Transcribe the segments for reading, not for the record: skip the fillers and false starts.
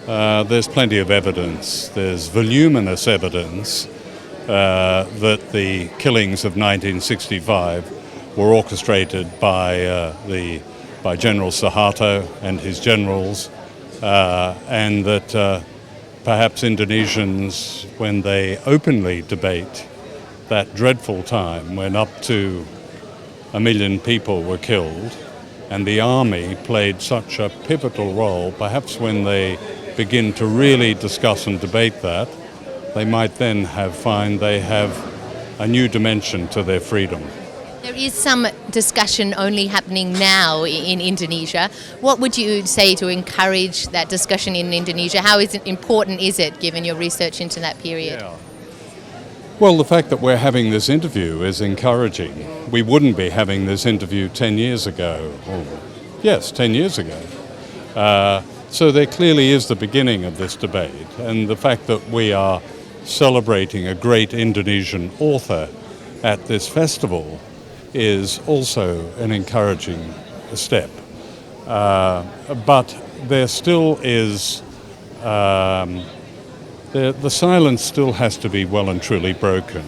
there's plenty of evidence. There's voluminous evidence that the killings of 1965 were orchestrated by General Suharto and his generals, and that perhaps Indonesians, when they openly debate that dreadful time when up to 1 million people were killed, and the army played such a pivotal role, perhaps when they begin to really discuss and debate that, they might then find they have a new dimension to their freedom. There is some discussion only happening now in Indonesia. What would you say to encourage that discussion in Indonesia? How important is it, given your research into that period? Yeah. Well, the fact that we're having this interview is encouraging. We wouldn't be having this interview 10 years ago. Yes, 10 years ago. So there clearly is the beginning of this debate. And the fact that we are celebrating a great Indonesian author at this festival is also an encouraging step. But there still is, the silence still has to be well and truly broken.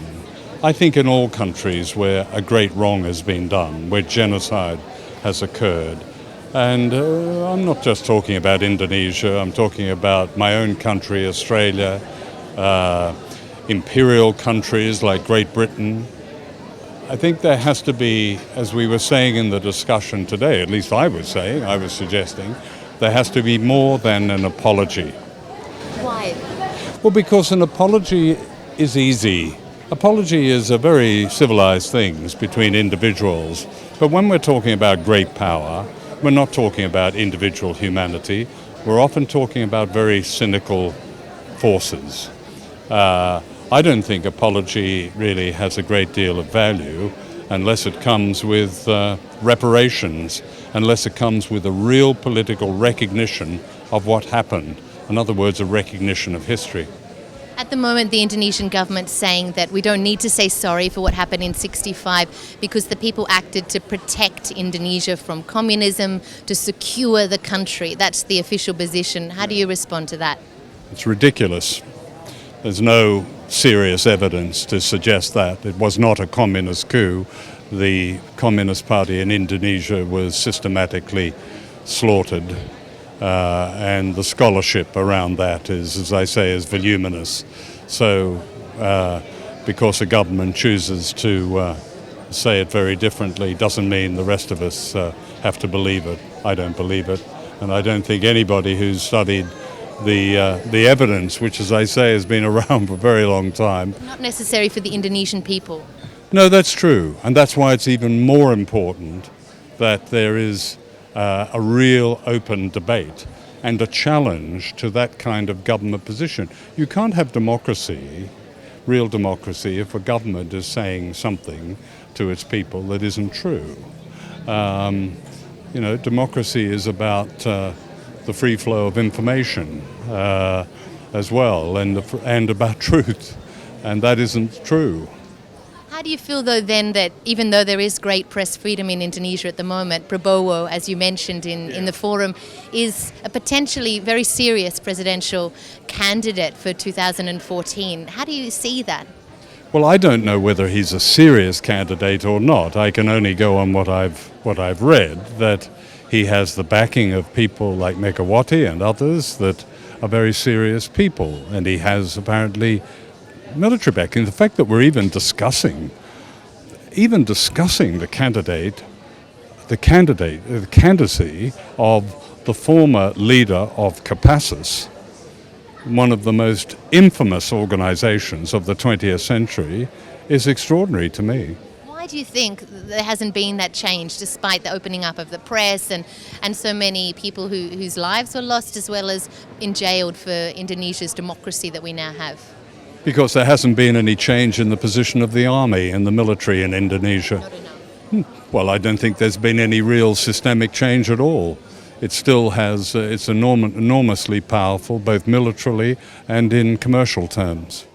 I think in all countries where a great wrong has been done, where genocide has occurred, and I'm not just talking about Indonesia, I'm talking about my own country, Australia, imperial countries like Great Britain. I think there has to be, as we were saying in the discussion today, at least I was suggesting, there has to be more than an apology. Why? Well, because an apology is easy. Apology is a very civilized thing between individuals. But when we're talking about great power, we're not talking about individual humanity. We're often talking about very cynical forces. I don't think apology really has a great deal of value unless it comes with reparations, unless it comes with a real political recognition of what happened. In other words, a recognition of history. At the moment, the Indonesian government's saying that we don't need to say sorry for what happened in '65 because the people acted to protect Indonesia from communism, to secure the country. That's the official position. How do you respond to that? It's ridiculous. There's no serious evidence to suggest that. It was not a communist coup. The Communist Party in Indonesia was systematically slaughtered. And the scholarship around that is, as I say, is voluminous. So because a government chooses to say it very differently doesn't mean the rest of us have to believe it. I don't believe it. And I don't think anybody who's studied the evidence, which, as I say, has been around for a very long time. Not necessary for the Indonesian people. No, that's true. And that's why it's even more important that there is a real open debate and a challenge to that kind of government position. You can't have democracy, real democracy, if a government is saying something to its people that isn't true. Democracy is about the free flow of information as well, and about truth, and that isn't true. How do you feel, though, then, that even though there is great press freedom in Indonesia at the moment, Prabowo, as you mentioned in the forum, is a potentially very serious presidential candidate for 2014. How do you see that? Well, I don't know whether he's a serious candidate or not. I can only go on what I've read, that he has the backing of people like Megawati and others that are very serious people, and he has apparently military backing. The fact that we're even discussing the candidacy of the former leader of Kasus, one of the most infamous organizations of the 20th century, is extraordinary to me. Why do you think there hasn't been that change, despite the opening up of the press and so many people whose lives were lost, as well as jailed for Indonesia's democracy that we now have? Because there hasn't been any change in the position of the army and the military in Indonesia. Not enough. Well, I don't think there's been any real systemic change at all. It still has, it's enormously powerful, both militarily and in commercial terms.